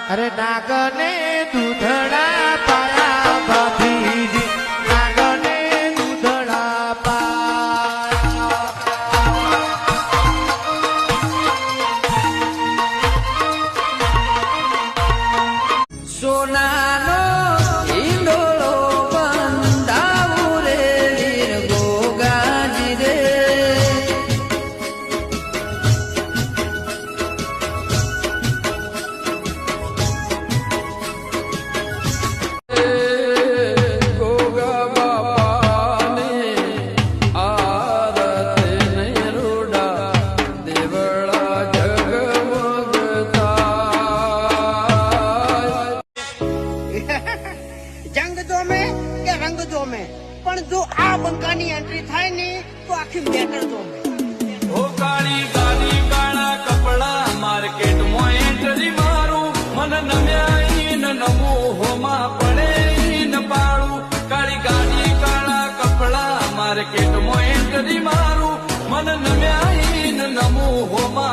અરે નાગને દૂધડા પાયા ભાભીજી નાગને દૂધડા પાયા સોનાનો ઈંડોળો બંધાવું રે વીર ગોગાજી રે જંગ જોમે કે રંગ જોમે પણ જો આ બંકાની એન્ટ્રી થાય ને તો આખી મેટર જોમે ઓ કાળી ગાડી કાળા કપડા માર્કેટ માં એન્ટ્રી મારું મન નમ્યા ઈન નમો હોમાં પડે ઈન પાડું કાળી ગાડી કાળા કપડા માર્કેટ માં એન્ટ્રી મારું મન નમ્યા ઈન નમો હોમાં